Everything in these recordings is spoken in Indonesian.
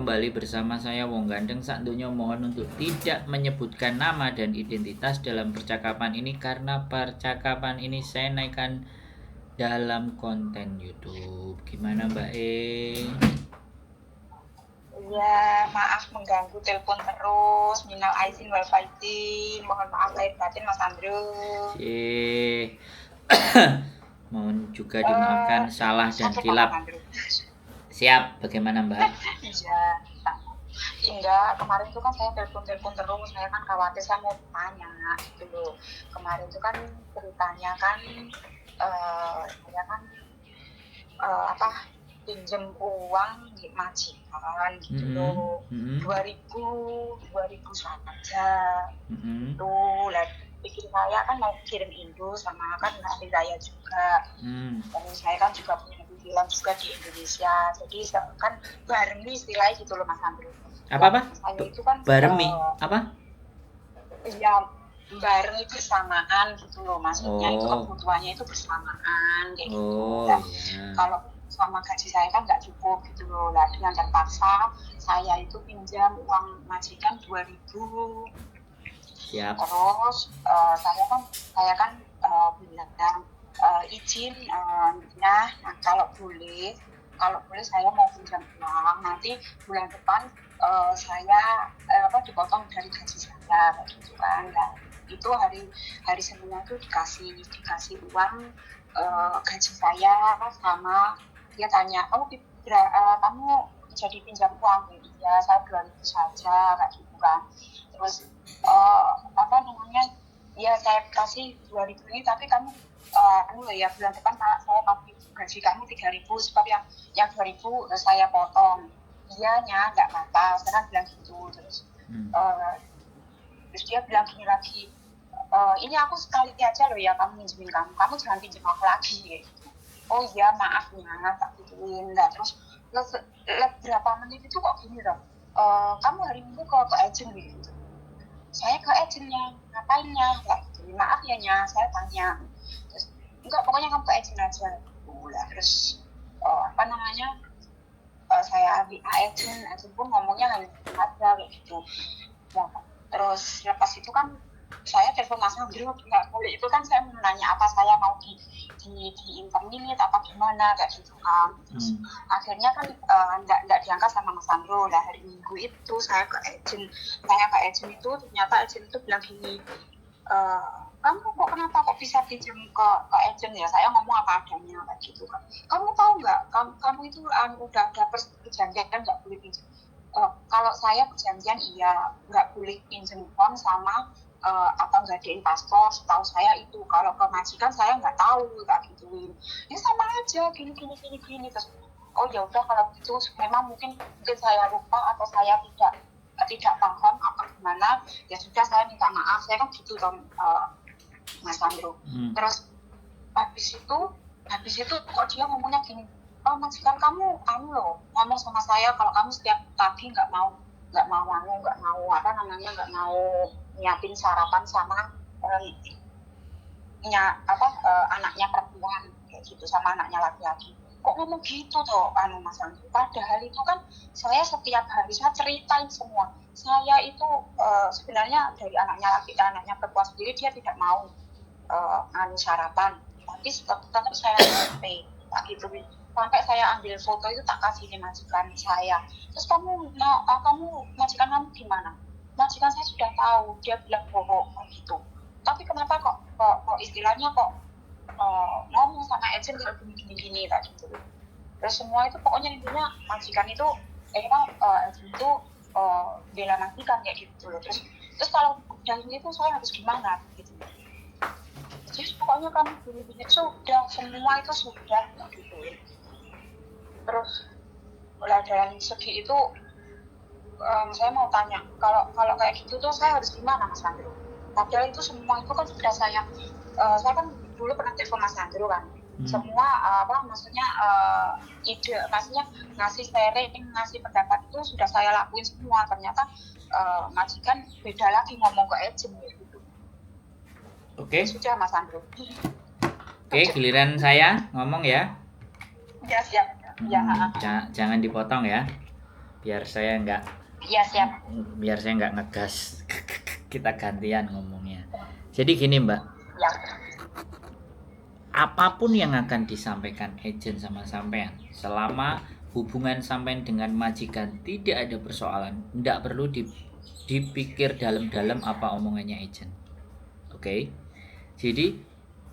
kembali bersama saya Wong Gandeng. Sak donya mohon untuk tidak menyebutkan nama dan identitas dalam percakapan ini karena percakapan ini saya naikkan dalam konten YouTube. Gimana Mbak E? Ya, maaf mengganggu telepon terus. Minal aizin wal faizin. Mohon maaf lahir batin Mas Andrew. Mohon juga dimaafkan salah dan kilap. Siap, bagaimana Mbak? Iya. Enggak, kemarin itu kan saya telepon terus, saya kan khawatir, saya mau tanya gitu loh. Kemarin itu kan ceritanya kan saya kan pinjem uang di majikan gitu loh. 2000 saja. Tuh, lah pikir saya kan mau kirim Indo sama kan nanti saya juga. Dan saya kan juga punya cicilan juga di Indonesia. Jadi kan bareng istilahnya gitu loh Mas Andrew. Apa? Saya itu kan baremi apa? Ya bareng itu bersamaan gitu loh, maksudnya itu kebutuhannya itu bersamaan kayak gitu. Kalau sama gaji saya kan nggak cukup gitu loh. Lah dengan terpaksa saya itu pinjam uang majikan 2000. Siap. Terus saya kan bilang izin nah kalau boleh saya mau pinjam uang nanti bulan depan saya dipotong dari gaji saya gitu kan. Nah, itu hari Seninnya itu dikasih uang gaji saya, sama dia tanya kamu jadi pinjam uang gitu ya, saya 2000 saja kayak gitu kan. Terus ya saya kasih 2000 ini tapi kamu ya bulan depan saya kasih gaji kamu 3000 sebab yang 2000 saya potong. Iyanya nggak apa-apa, saya kan bilang gitu. Terus dia bilang gini lagi, ini aku sekali aja loh ya kamu minjemin kamu jangan pinjem aku lagi gitu. Oh iya maafnya tak gituin. Nah terus berapa menit itu kok gini loh, kamu hari Minggu ke agent gitu. Saya ke agentnya, ngapainnya? Gitu. Maaf ya Nya, saya tanya. Terus enggak, pokoknya kamu ke agent aja. Terus saya ambil agent pun ngomongnya hanya aja kayak gitu. Nah, terus lepas itu kan saya telepon Mas Andrew, nggak boleh itu kan saya menanya apa saya mau di interminate apa gimana kayak gitu kan. Terus akhirnya kan nggak diangkat sama Mas Andrew. Lah hari Minggu itu saya ke agent itu ternyata agent itu bilang gini, kamu kenapa kok bisa pinjam ke agent ya? Saya ngomong apa adanya kayak gitu kan. Kamu tahu nggak, kamu itu udah perjanjian kan nggak boleh pinjam. Kalau saya perjanjian iya nggak boleh pinjam uang sama atau ngadain paspor, setahu saya itu. Kalau ke majikan saya nggak tahu kayak gituin. Ya sama aja gini. Terus oh ya udah kalau gitu memang mungkin saya lupa atau saya tidak paham apa gimana, ya sudah saya minta maaf, saya kan gitu dong Mas Andrew. Terus habis itu kok dia ngomongnya gini, majikan kamu loh ngomong sama saya kalau kamu setiap pagi nggak mau nyiapin sarapan sama anaknya perempuan kayak gitu sama anaknya laki-laki. Kok ngomong gitu toh Mas Andrew? Padahal itu kan saya setiap hari saya ceritain semua. Saya itu sebenarnya dari anaknya perempuan sendiri dia tidak mau sarapan, tapi tetap saya sampai tak gitu. Sampai saya ambil foto itu tak kasih di majikan saya. Terus kamu majikan kamu gimana? Majikan saya sudah tahu, dia bilang bohong gitu. Tapi kenapa kok istilahnya kok ngomong sama agent kalau gini tak gitu. Terus semua itu pokoknya intinya majikan itu agent itu bela majikan kayak gitu loh. Terus kalau udah itu saya harus gimana gitu. Jadi pokoknya kan gini sudah semua itu sudah gitu. Terus mulai dari segi itu saya mau tanya, kalau kayak gitu tuh saya harus gimana Mas Andrew? Padahal itu semua itu kan sudah saya kan dulu pernah telepon Mas Andrew kan. Semua maksudnya ide, maksudnya ngasih sharing, ngasih pendapat itu sudah saya lakuin semua. Ternyata majikan beda lagi ngomong ke agent gitu. Oke. Sudah Mas Andrew. Oke, giliran saya ngomong ya. Ya siap. Ya. Jangan dipotong ya. biar saya siap. nggak ngegas. Kita gantian ngomongnya. Jadi gini Mbak, Ya. apapun yang akan disampaikan agent sama sampean, selama hubungan sampean dengan majikan tidak ada persoalan, tidak perlu dipikir dalam-dalam apa omongannya agent. Oke. Jadi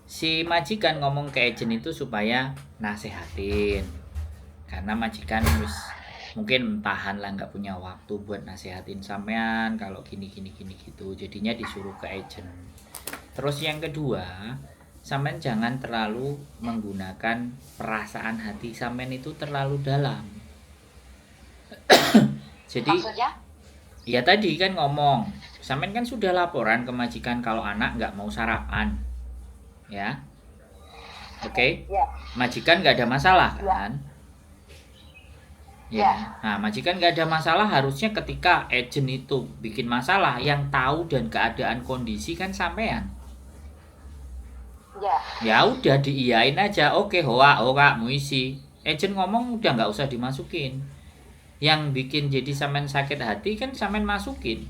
si majikan ngomong ke agent itu supaya nasehatin. Karena majikan mungkin tahan lah, nggak punya waktu buat nasehatin sampean kalau gini gitu, jadinya disuruh ke agent. Terus yang kedua, sampean jangan terlalu menggunakan perasaan hati sampean itu terlalu dalam. Jadi Maksudnya? ya tadi kan ngomong, sampean kan sudah laporan ke majikan kalau anak nggak mau sarapan, ya, oke. Ya. Majikan nggak ada masalah Ya. kan? Ya. Nah, majikan nggak ada masalah, harusnya ketika agent itu bikin masalah, yang tahu dan keadaan kondisi kan sampean. Ya. Ya udah diiyain aja, oke hoa muisi. Agent ngomong udah nggak usah dimasukin. Yang bikin jadi sampean sakit hati kan sampean masukin.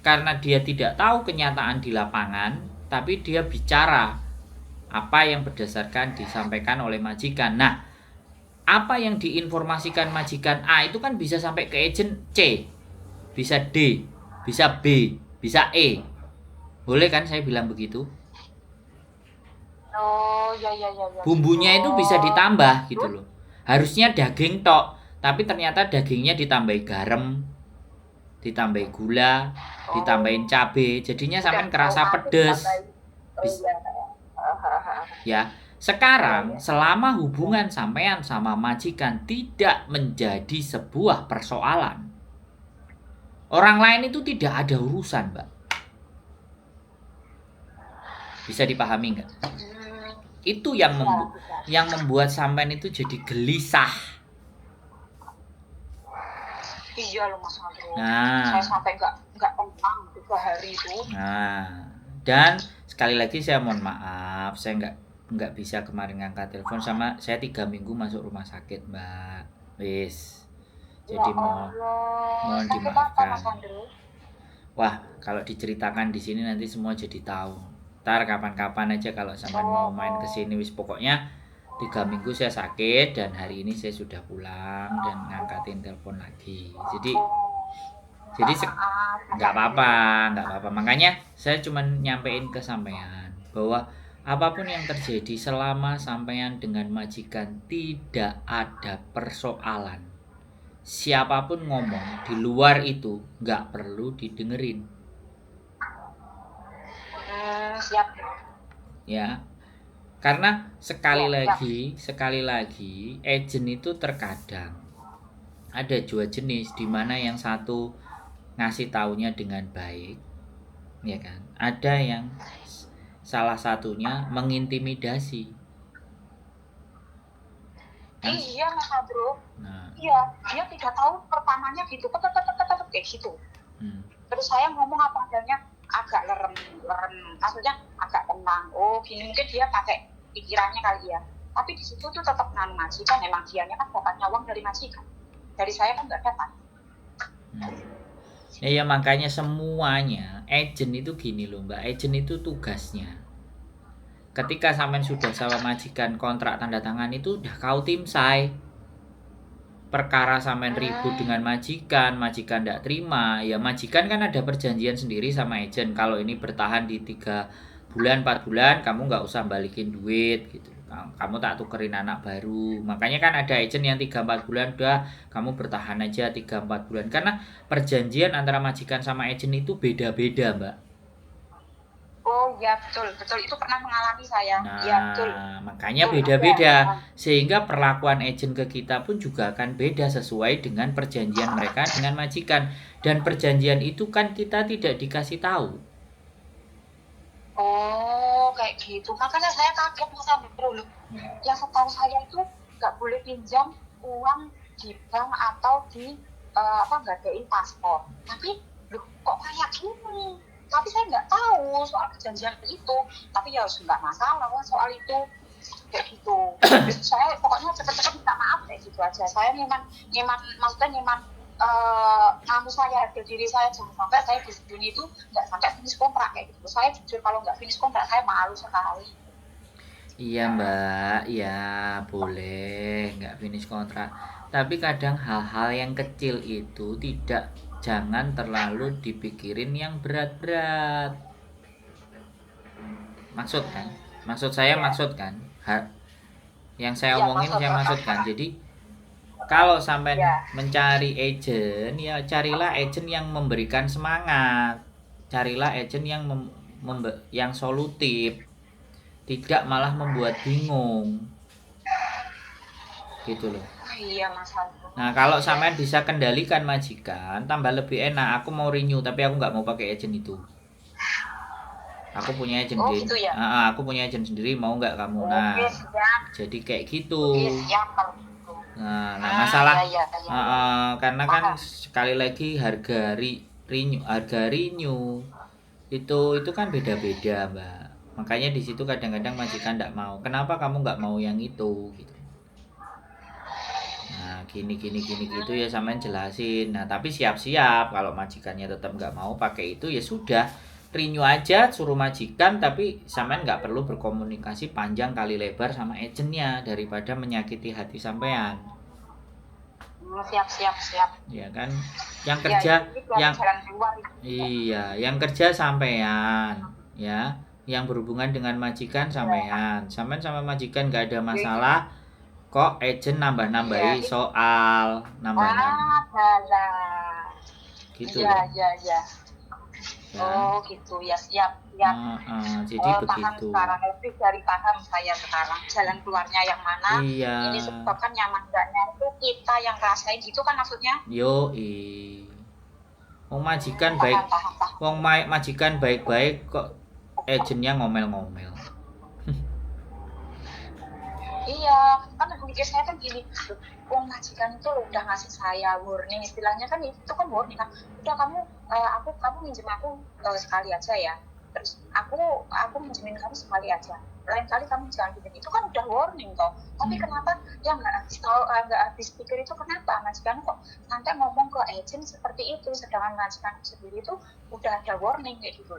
Karena dia tidak tahu kenyataan di lapangan, tapi dia bicara apa yang berdasarkan disampaikan oleh majikan. Nah, apa yang diinformasikan majikan A itu kan bisa sampai ke agent C, bisa D, bisa B, bisa E. Boleh kan saya bilang begitu? Oh, ya. Bumbunya itu bisa ditambah gitu loh. Harusnya daging tok, tapi ternyata dagingnya ditambahi garam, ditambahi gula, ditambahin cabe, jadinya sampean kerasa pedes. Ya, sekarang selama hubungan sampean sama majikan tidak menjadi sebuah persoalan, orang lain itu tidak ada urusan, Mbak. Bisa dipahami nggak? Itu yang membuat sampean itu jadi gelisah. Iya loh Mas Andro. Nah, saya sampai nggak tenang 3 hari itu. Nah, dan sekali lagi saya mohon maaf, saya nggak bisa kemarin ngangkat telepon, sama saya 3 minggu masuk rumah sakit, Mbak. Wis. Jadi mohon dimaafkan. Wah, kalau diceritakan di sini nanti semua jadi tahu. Ntar kapan-kapan aja kalau sampean mau main ke sini, wis pokoknya 3 minggu saya sakit dan hari ini saya sudah pulang dan ngangkatin telepon lagi. Jadi nggak apa-apa. Makanya saya cuma nyampein ke sampean bahwa apapun yang terjadi selama sampean dengan majikan tidak ada persoalan. Siapapun ngomong di luar itu nggak perlu didengerin. Siap. Ya. Karena sekali lagi agent itu terkadang ada dua jenis, di mana yang satu ngasih taunya dengan baik, ya kan? Ada yang salah satunya mengintimidasi. Iya Mas Andro. Nah, iya, dia tidak tahu pertamanya gitu, kayak gitu. Terus saya ngomong apa adanya, agak lerem, maksudnya agak tenang. Oh, gini mungkin dia pakai pikirannya kali ya. Tapi di situ tuh tetap majikan, emang dianya kan dapatnya uang dari majikan. Dari saya kan nggak dapat. Ya makanya semuanya agent itu gini loh Mbak, agent itu tugasnya. Ketika sampean sudah sama majikan kontrak tanda tangan itu udah kau timsai. Perkara sampean ribut dengan majikan tidak terima, ya majikan kan ada perjanjian sendiri sama agent. Kalau ini bertahan di 3 bulan 4 bulan kamu nggak usah balikin duit gitu, kamu tak tukerin anak baru. Makanya kan ada agent yang 3-4 bulan udah kamu bertahan aja 3-4 bulan, karena perjanjian antara majikan sama agent itu beda-beda Mbak. Oh ya betul itu pernah mengalami saya. Nah, ya, betul. Makanya beda-beda, sehingga perlakuan agent ke kita pun juga akan beda sesuai dengan perjanjian mereka dengan majikan. Dan perjanjian itu kan kita tidak dikasih tahu. Oh kayak gitu, makanya saya kaget Mas Andro. Yang setahu saya itu nggak boleh pinjam uang di bank atau di ngadain paspor. Tapi kok kayak gini? Tapi saya nggak tahu soal perjanjian itu. Tapi ya nggak masalah soal itu, kayak gitu. Saya pokoknya cepet-cepet minta maaf kayak gitu aja. Saya memang maksudnya kamu saya harga diri saya, jangan sampai saya di sini itu nggak sampai finish kontrak kayak gitu. Saya jujur kalau nggak finish kontrak saya malu sekali. Iya Mbak, ya boleh nggak finish kontrak. Tapi kadang hal-hal yang kecil itu jangan terlalu dipikirin yang berat-berat. Maksud kan? Maksud saya maksud kan? Yang saya omongin saya maksudkan. Jadi kalau sampai mencari agent, ya carilah agent yang memberikan semangat. Carilah agent yang solutif. Tidak malah membuat bingung. Gitu loh. Iya Mas. Nah kalau sampean bisa kendalikan majikan, tambah lebih enak. Aku mau renew tapi aku nggak mau pakai agent itu. Aku punya agent gitu ya? aku punya agent sendiri, mau nggak kamu? Nah, jadi kayak gitu. Nah masalah karena kan sekali lagi harga renew itu kan beda-beda Mbak. Makanya di situ kadang-kadang majikan nggak mau. Kenapa kamu nggak mau yang itu? Gitu. Nah gini gitu ya sampean jelasin. Nah tapi siap-siap kalau majikannya tetap nggak mau pakai itu ya sudah, renew aja, suruh majikan, tapi sampean nggak perlu berkomunikasi panjang kali lebar sama agentnya daripada menyakiti hati sampean. Siap. Ya kan, yang kerja yang kerja sampean, ya, yang berhubungan dengan majikan sampean. Sampean sama majikan nggak ada masalah. Kok agent nambah-nambahi soal, gitu. Iya. Oh gitu ya, siap. Jadi begitu. Sekarang lebih dari paham saya sekarang jalan keluarnya yang mana. Iya. Ini sebabkan nyaman enggaknya itu kita yang rasain gitu kan maksudnya. Wong majikan majikan baik-baik kok agentnya ngomel-ngomel. Iya, kan mikir saya kan gini, majikan itu udah ngasih saya warning, istilahnya kan itu kan warning kan, udah kamu minjem aku sekali aja ya, terus aku minjemin kamu sekali aja, lain kali kamu jangan pinjam, itu kan udah warning toh. Tapi kenapa ya nggak habis pikir itu, kenapa majikan kok sampai ngomong ke agent seperti itu, sedangkan majikan sendiri itu udah ada warning kayak gitu.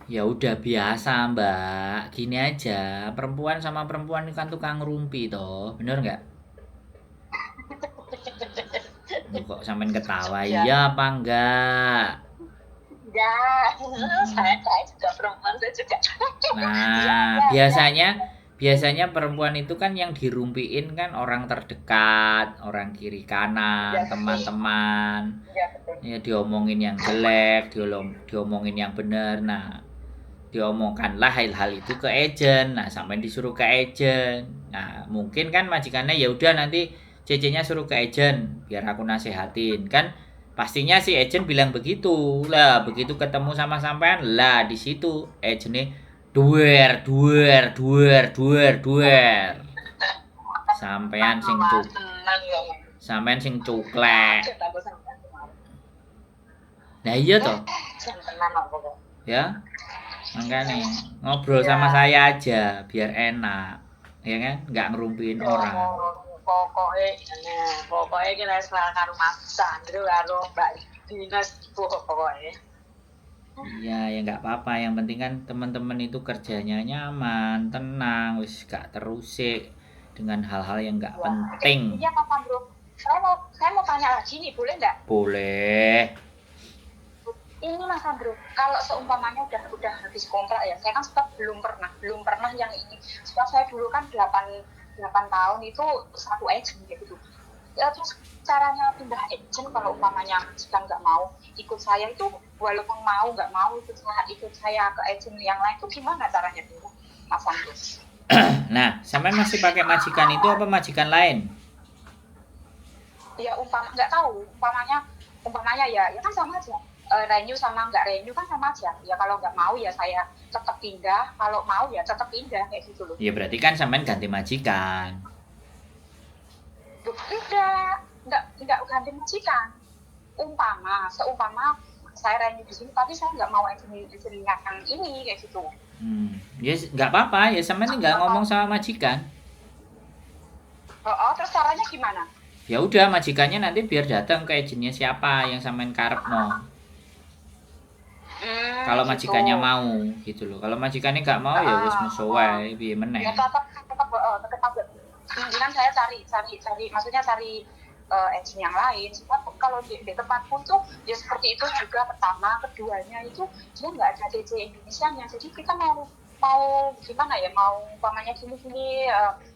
Ya udah biasa Mbak, gini aja, perempuan sama perempuan itu kan tukang rumpi toh, bener nggak? Kok sampean ketawa, iya apa enggak? Enggak, saya juga perempuan, saya juga. Nah, biasanya perempuan itu kan yang dirumpiin kan orang terdekat, orang kiri kanan, teman-teman. Ya diomongin yang jelek, diomongin yang benar. Nah, diomongkanlah hal-hal itu ke agent. Nah sampai disuruh ke agent. Nah mungkin kan majikannya ya udah nanti CC-nya suruh ke agent biar aku nasehatin kan, pastinya si agent bilang begitu lah. Begitu ketemu sama sampean lah, di situ agentnya duer sampean sing cuklek. Nah iya toh ya, makanya ngobrol sama saya aja biar enak, ya kan, nggak ngerumpiin orang. Pokoknya kita selalu karo Mas Sandro karo Mbak Dinas pokoknya. Iya ya nggak apa-apa, yang penting kan teman-teman itu kerjanya nyaman, tenang, wis gak terusik dengan hal-hal yang nggak penting. Iya Mas Sandro, saya mau tanya lagi nih, boleh nggak? Boleh. Ini Mas Sandro, kalau seumpamanya udah habis kontrak ya, saya kan belum pernah yang ini. Sebab saya dulu kan 8 tahun itu satu agent gitu. Ya, terus caranya pindah agent kalau umpamanya sedang nggak mau ikut saya itu, walaupun mau nggak mau ikut saya ke agent yang lain, itu gimana caranya pindah, Mas Sandro? Nah, sampai masih pakai majikan itu apa majikan lain? Ya nggak tahu, umpamanya ya kan sama aja. Renew sama nggak renew kan sama aja. Ya kalau nggak mau ya saya tetap pindah, kalau mau ya tetap pindah kayak gitu loh. Ya berarti kan sampean ganti majikan. Enggak ganti majikan. Seumpama saya renew di sini, tapi saya nggak mau agent yang ini kayak gitu. Ya nggak apa-apa, ya sampean tinggal ngomong sama majikan. Terus caranya gimana? Ya udah majikannya nanti biar datang ke agennya siapa yang sampean karepno. Kalau Gitu. majikannya mau gitu loh. Kalau majikannya nggak mau ya wis musuh wae piye Ya meneh. tetap agak kemungkinan saya cari maksudnya cari agent yang lain. Sebab kalau di tempatku tuh ya seperti itu juga, pertama, keduanya itu dia nggak ada DC Indonesia-nya. Jadi kita mau gimana ya, mau umpamanya gini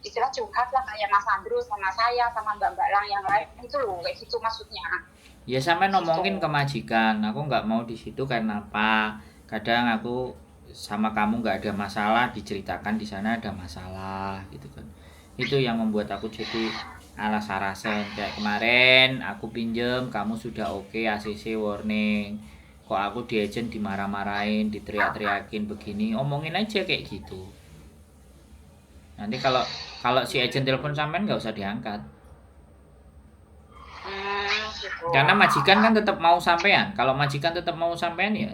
istilah curhat lah kayak Mas Andrew sama saya sama Mbak Lang yang lain itu loh, kayak gitu maksudnya. Ya sampean Gitu. ngomongin ke majikan, aku nggak mau di situ karena apa? Kadang aku sama kamu nggak ada masalah, diceritakan di sana ada masalah gitu kan. Itu yang membuat aku jadi alas-alasan kayak kemarin aku pinjem, kamu sudah oke ACC warning. Kok aku di agent dimarah-marahin, diteriak-teriakin begini, omongin aja kayak gitu. Nanti kalau kalau si agent telepon sampean nggak usah diangkat. Gitu. Karena majikan kan tetap mau sampean. Kalau majikan tetap mau sampean ya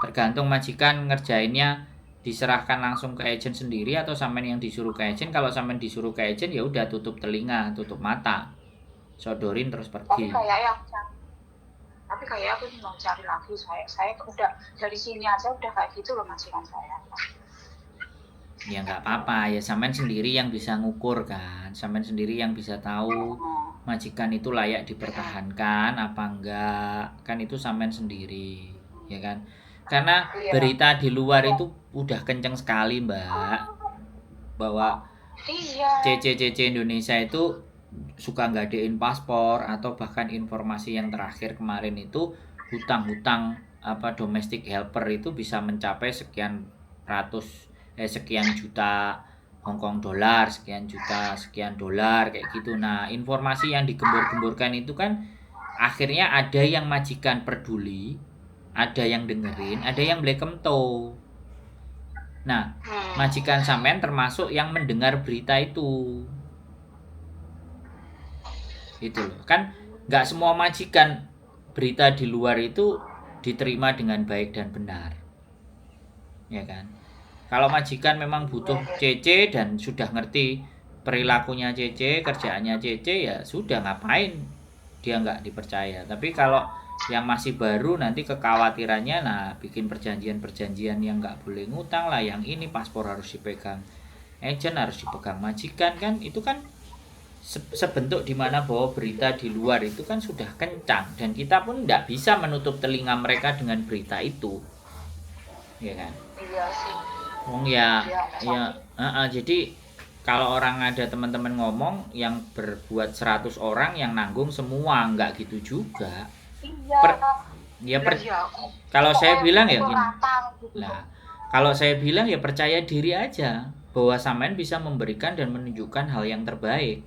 tergantung majikan ngerjainnya diserahkan langsung ke agent sendiri atau sampean yang disuruh ke agent. Kalau sampean disuruh ke agent ya udah tutup telinga, tutup mata. Sodorin terus tapi pergi. kayak aku mau cari lagi, saya udah dari sini aja udah kayak gitu loh majikan saya. Ya nggak apa-apa, ya sampean sendiri yang bisa ngukur kan. Sampean sendiri yang bisa tahu majikan itu layak dipertahankan apa enggak. Kan itu sampean sendiri, ya kan? Karena Iya. berita di luar itu udah kenceng sekali, Mbak, bahwa Iya. CC Indonesia itu suka nggadein paspor atau bahkan informasi yang terakhir kemarin itu hutang-hutang apa domestic helper itu bisa mencapai sekian juta Hongkong dolar, sekian dolar kayak gitu. Nah, informasi yang digembor-gemborkan itu kan akhirnya ada yang majikan peduli, ada yang dengerin, ada yang blekemto. Nah, majikan sampean termasuk yang mendengar berita itu. Itu loh. Kan nggak semua majikan berita di luar itu diterima dengan baik dan benar. Ya kan? Kalau majikan memang butuh CC dan sudah ngerti perilakunya CC, kerjaannya CC ya sudah ngapain dia nggak dipercaya. Tapi kalau yang masih baru nanti kekhawatirannya nah bikin perjanjian-perjanjian yang nggak boleh ngutang lah, yang ini paspor harus dipegang agent, harus dipegang majikan, kan itu kan sebentuk dimana bahwa berita di luar itu kan sudah kencang dan kita pun tidak bisa menutup telinga mereka dengan berita itu, ya kan? Iya sih. Wong ya, Iya, ya, jadi kalau orang ada teman-teman ngomong yang berbuat 100 orang yang nanggung semua, nggak gitu juga. iya. Per, ya Lah per, ya, kalau saya bilang ya pukul gini, rata gitu. nah kalau saya bilang ya percaya diri aja bahwa sampean bisa memberikan dan menunjukkan hal yang terbaik.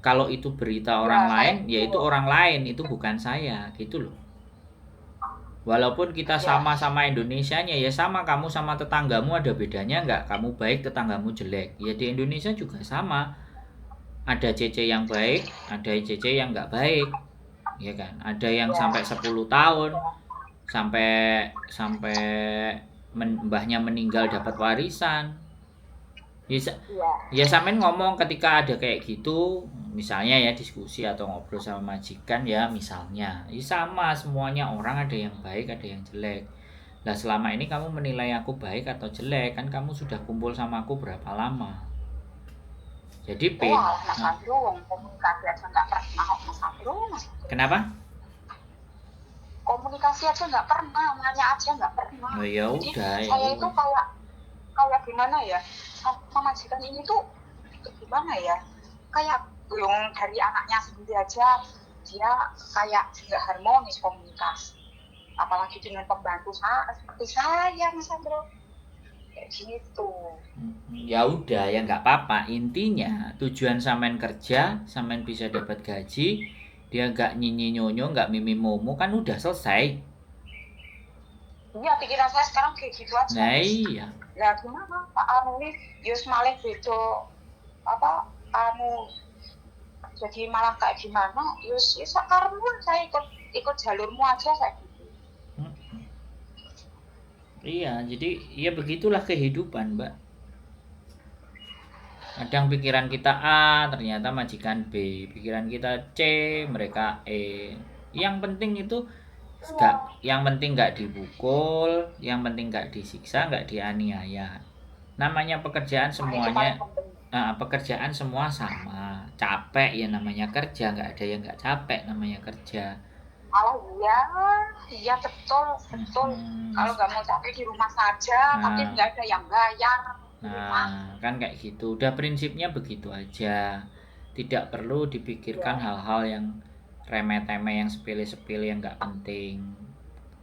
Kalau itu berita orang Ya, saya lain, ya itu gitu. orang lain, itu bukan saya, gitu loh. Walaupun kita Ya, sama-sama Indonesianya, ya sama kamu sama tetanggamu ada bedanya nggak? Kamu baik, tetanggamu jelek. Ya di Indonesia juga sama. Ada CC yang baik, ada CC yang nggak baik, ya kan? Ada yang ya, sampai 10 tahun, sampai sampai mbahnya meninggal dapat warisan. Ya, ya. ya sampean ngomong ketika ada kayak gitu, misalnya ya diskusi atau ngobrol sama majikan ya misalnya, ya sama semuanya orang ada yang baik ada yang jelek. Nah selama ini kamu menilai aku baik atau jelek kan kamu sudah kumpul sama aku berapa lama? Jadi Wah, Mas Andrew, komunikasi aja nggak pernah, Mas Andrew. kenapa? Komunikasi aja nggak pernah, nanya aja nggak pernah. Oh ya Jadi udah ya saya itu udah. kayak gimana ya, sama majikan ini tuh gimana ya, kayak belum dari anaknya sendiri aja dia kayak nggak harmonis komunikasi, apalagi dengan pembantu seperti saya, Mas Andro, kayak gitu. Ya udah ya nggak apa-apa. Intinya tujuan sampean kerja, sampean bisa dapat gaji, dia nggak nyinyi nyonyo, nggak mimi momo kan udah selesai. Iya, pikiran saya sekarang kayak gitu aja. Nah iya. Lah gimana Pak Anu ini yus malah bedo apa anu, jadi malah kayak gimana yus sekarang pun saya ikut jalurmu aja saya gitu. Iya, jadi ya begitulah kehidupan, Mbak. Kadang pikiran kita A, ternyata majikan B. Pikiran kita C, mereka E. Yang penting itu yang penting nggak dipukul, yang penting nggak disiksa, nggak dianiaya. Namanya pekerjaan Nah, itu paling semuanya, penting. pekerjaan semua sama. Capek ya namanya kerja, nggak ada yang nggak capek namanya kerja. Oh iya, iya betul, betul. Mm-mm. Kalau nggak mau capek di rumah saja, tapi Nah, nggak ada yang bayar di rumah. kan kayak gitu. Udah prinsipnya begitu aja. Tidak perlu dipikirkan Ya, hal-hal yang remeh-temeh, yang sepele-sepele, yang nggak penting.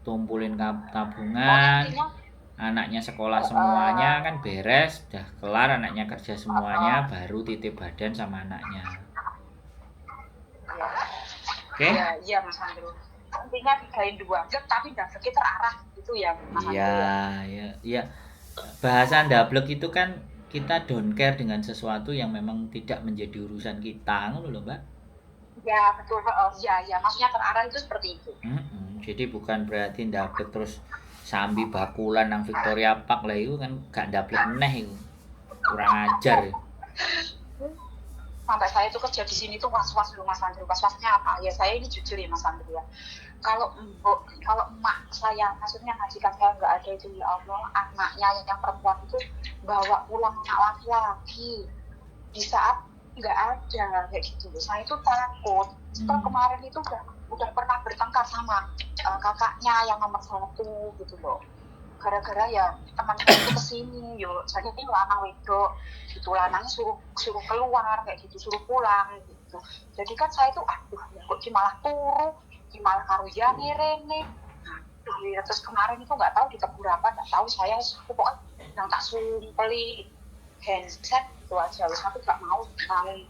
Tumpulin oh tabungan, intinya, anaknya sekolah semuanya uh, kan beres, udah kelar, anaknya kerja semuanya, uh, baru titip badan sama anaknya. ya, Oke? iya, iya Mas Andrew. Intinya tigain dua, tapi daftarnya terarah gitu ya Mas Iya, Andrew ya. ya, ya. Bahasa ndablek itu kan kita don't care dengan sesuatu yang memang tidak menjadi urusan kita, ngono lho, Mbak. Ya betul, ya, ya. Maksudnya terarah itu seperti itu. Jadi bukan berarti ndablek terus sambi bakulan nang Victoria Park lah itu kan gak ndablek meneh itu. Kurang ajar. Sampai saya itu kerja di sini tuh was-was loh Mas Andrew. Was-wasnya apa? Ya saya ini jujur ya Mas Andrew ya. Kalau emak saya, maksudnya majikan saya nggak ada itu, ya Allah, anaknya yang perempuan itu bawa pulang anak laki-laki di saat nggak ada kayak gitu. Saya itu takut. Setelah kemarin itu udah pernah bertengkar sama kakaknya yang nomor 1 gitu loh. Gara-gara ya teman-teman itu kesini, yuk jadi ini lanang wedok gitu, lanangnya suruh keluar kayak gitu, suruh pulang gitu. Jadi kan saya tuh aduh kok malah turu, malah karo yani rene. Nah, terus kemarin itu nggak tahu ditegur apa, nggak tahu saya pokoknya yang tak sumpeli handset itu aja, aku nggak mau nangis.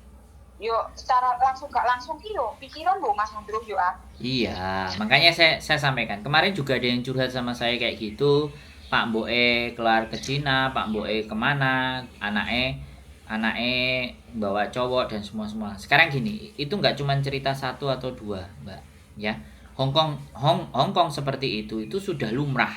Yo secara langsung nggak langsung yo pikiran lo Mas Andrew yo Iya, makanya saya sampaikan. Kemarin juga ada yang curhat sama saya kayak gitu. Pak Mboe keluar ke Cina, Pak Mboe kemana, anaknya bawa cowok dan semua. Sekarang gini, itu nggak cuma cerita satu atau dua, Mbak. Ya, Hong Kong seperti itu sudah lumrah.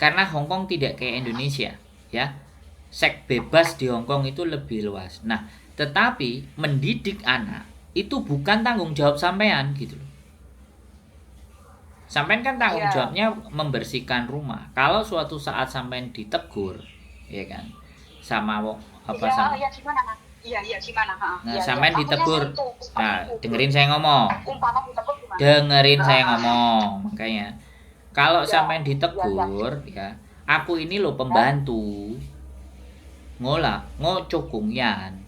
Karena Hong Kong tidak kayak Indonesia, ya. Seks bebas di Hong Kong itu lebih luas. Nah, tetapi mendidik anak itu bukan tanggung jawab sampean gitu loh. Sampean kan tanggung jawabnya membersihkan rumah. Kalau suatu saat sampean ditegur, ya kan, sama apa ya, sama, ya gimana iya gimana nah ya, sampean ditegur, itu, nah itu. dengerin saya ngomong, Umpama ditegur gimana dengerin saya ngomong, makanya kalau ya, sampean ya. ditegur, ya, aku ini loh pembantu, ngocokungyan,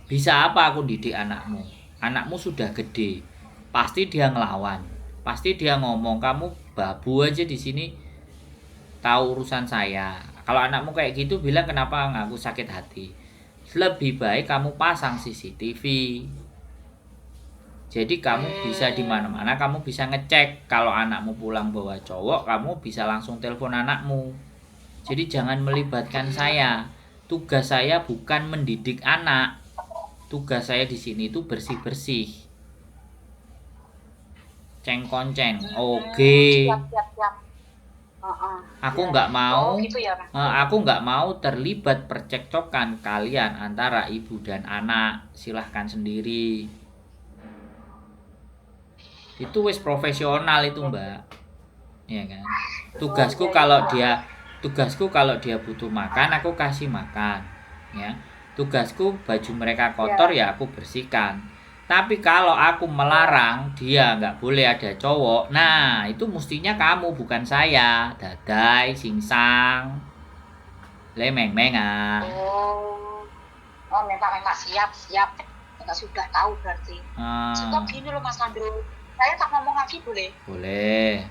bisa apa aku didik anakmu? Anakmu sudah gede, pasti dia ngelawan, pasti dia ngomong kamu babu aja di sini, tahu urusan saya. Kalau anakmu kayak gitu bilang kenapa ngaku sakit hati. Lebih baik kamu pasang CCTV. Jadi kamu bisa di mana-mana, kamu bisa ngecek kalau anakmu pulang bawa cowok, kamu bisa langsung telepon anakmu. Jadi jangan melibatkan saya. Tugas saya bukan mendidik anak. Tugas saya di sini itu bersih-bersih. Ceng-konceng. Oke. Siap. Aku nggak mau, gitu ya, aku nggak mau terlibat percekcokan kalian antara ibu dan anak. Silahkan sendiri. Itu wis profesional itu, Mbak. Ya kan. Tugasku kalau dia butuh makan, aku kasih makan. Ya. Tugasku baju mereka kotor ya aku bersihkan. Tapi kalau aku melarang dia nggak boleh ada cowok, nah itu mestinya kamu bukan saya. Dadai, singsang, lemeng-mengan. Memang siap. Enggak sudah tahu berarti. Stop gini loh Mas Andrew. Saya tak ngomong lagi boleh? Boleh.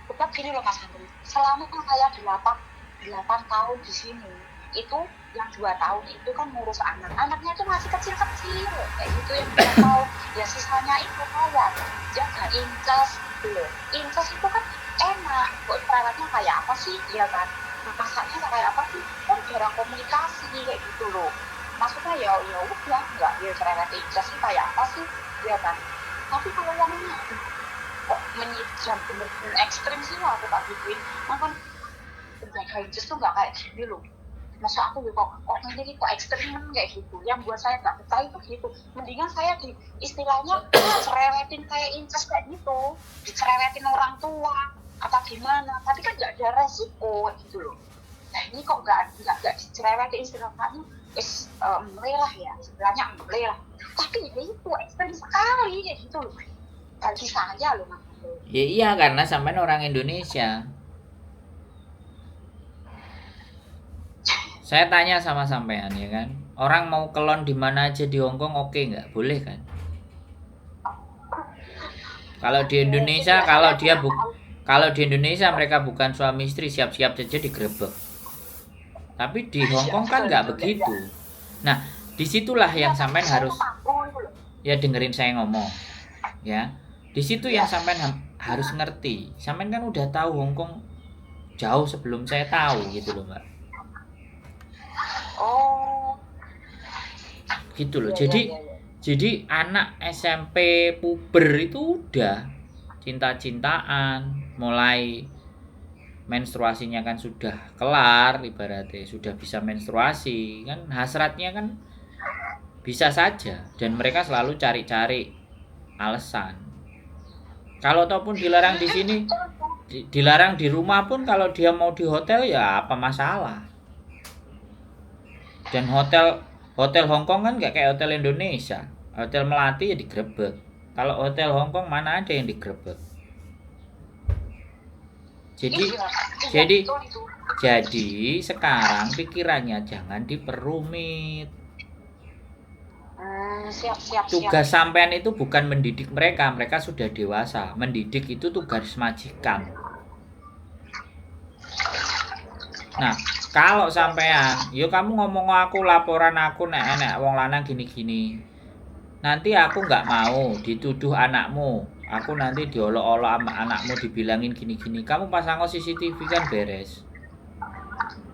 Tetap gini loh Mas Andrew. Selama saya 8 tahun di sini, itu yang 2 tahun itu kan ngurus anaknya itu masih kecil-kecil kayak gitu, yang dia tahu ya sisanya itu kayak jaga incas gitu. Incas itu kan enak, kok perawatnya kayak apa sih ya kan, masaknya kayak apa sih, kan jarang komunikasi kayak gitu loh. Maksudnya ya udah nggak ya cerewet incas sih kayak apa sih ya kan. Tapi kalau yang ini kok menyijam bener-bener ekstrim sih lah aku tak gituin. Makan penjaga incas tuh nggak kayak gini loh. masa aku kok nanti kok ekstrim kayak gitu. Yang buat saya gak betah itu gitu. Mendingan saya istilahnya dicerewetin kayak incest kayak gitu, dicerewetin orang tua apa gimana, tapi kan gak ada resiko kayak gitu loh. Nah ini kok gak dicerewetin istilahnya mulai lah ya, istilahnya mulai lah, tapi ya itu ekstrim sekali kayak gitu loh bagi saya loh Mas. Ya iya, karena sampean orang Indonesia. Saya tanya sama sampean ya kan, orang mau kelon di mana aja di Hongkong oke nggak? Boleh kan? Kalau di Indonesia, kalau di Indonesia mereka bukan suami istri, siap-siap saja digerebek. Tapi di Hongkong kan nggak begitu. Nah, disitulah yang sampean harus, ya dengerin saya ngomong, ya. Di situ yang sampean harus ngerti. Sampean kan udah tahu Hongkong jauh sebelum saya tahu gitu loh, Mbak. Oh. Gitu loh. Ya. Jadi anak SMP puber itu udah cinta-cintaan, mulai menstruasinya kan sudah kelar, ibaratnya sudah bisa menstruasi, kan hasratnya kan bisa saja, dan mereka selalu cari-cari alasan. Kalau ataupun dilarang di sini, dilarang di rumah pun, kalau dia mau di hotel ya apa masalah. Dan hotel Hongkong kan gak kayak hotel Indonesia. Hotel Melati ya digerebek. Kalau hotel Hongkong mana ada yang digerebek. Jadi sekarang pikirannya jangan diperumit. Siap. Tugas sampean itu bukan mendidik mereka sudah dewasa. Mendidik itu tugas majikan. Nah, kalau sampean, yo kamu ngomong aku, laporan aku nek wong lanang gini-gini. Nanti aku nggak mau dituduh anakmu. Aku nanti diolok-olok sama anakmu, dibilangin gini-gini. Kamu pasang CCTV kan beres.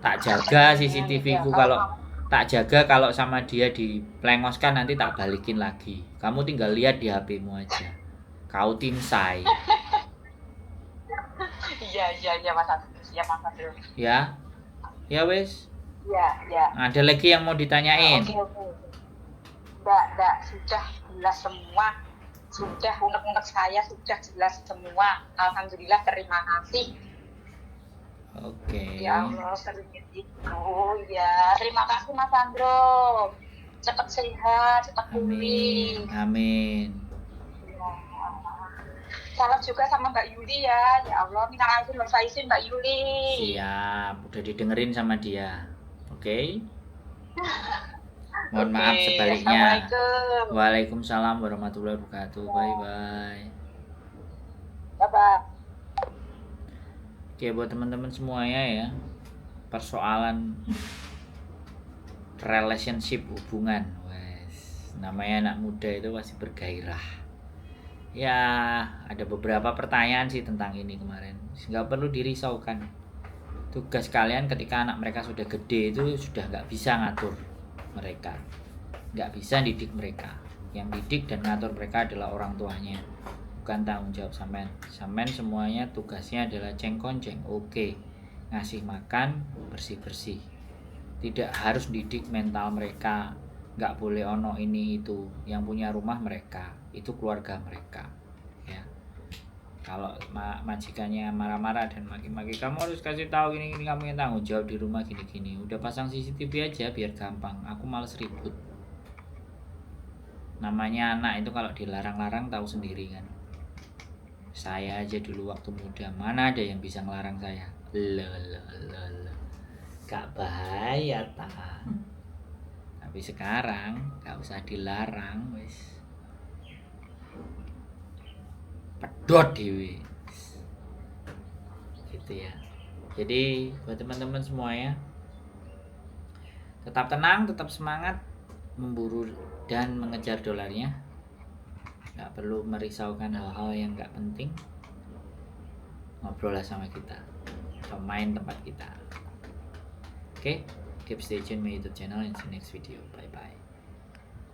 Tak jaga CCTV ku, kalau sama dia diplengoskan nanti tak balikin lagi. Kamu tinggal lihat di HP-mu aja. Kau tim say. Iya Mas Andrew. Siap Mas Andrew. Ya. Ya wes. Ya. Ada lagi yang mau ditanyain? Oke. Enggak, sudah jelas semua. Sudah unek-unek saya sudah jelas semua. Alhamdulillah, terima kasih. Oke. Ya Allah, sering itu. Ya, terima kasih Mas Andro. Cepat sehat, cepat pulih. Amin. Ya. Salam juga sama Mbak Yuli ya. Ya Allah, minta izin Mbak Yuli. Siap, udah didengerin sama dia. Oke. Mohon maaf sebaliknya. Waalaikumsalam warahmatullahi wabarakatuh. Bye. Oke, buat teman-teman semuanya ya, persoalan relationship, hubungan, namanya anak muda itu pasti bergairah. Ya, ada beberapa pertanyaan sih tentang ini kemarin. Nggak perlu dirisaukan. Tugas kalian ketika anak mereka sudah gede itu sudah nggak bisa ngatur mereka, nggak bisa didik mereka. Yang didik dan ngatur mereka adalah orang tuanya, bukan tanggung jawab sampean. Sampean semuanya tugasnya adalah cengkonceng, oke, ngasih makan, bersih-bersih. Tidak harus didik mental mereka, nggak boleh ono ini itu. Yang punya rumah mereka, itu keluarga mereka ya. Kalau majikannya marah-marah dan maki-maki, kamu harus kasih tahu gini, kamu yang tanggung jawab di rumah gini. Udah pasang CCTV aja biar gampang, aku males ribut. Namanya anak itu kalau dilarang-larang tahu sendiri kan. Saya aja dulu waktu muda, mana ada yang bisa ngelarang saya? Gak bahaya tapi sekarang gak usah dilarang wis. Pedot dewe gitu ya. Jadi buat teman-teman semuanya, tetap tenang, tetap semangat memburu dan mengejar dolarnya. Gak perlu merisaukan hal-hal yang gak penting. Ngobrol lah sama kita, pemain tempat kita. Oke, keep stay tune my YouTube channel in the next video. Bye bye.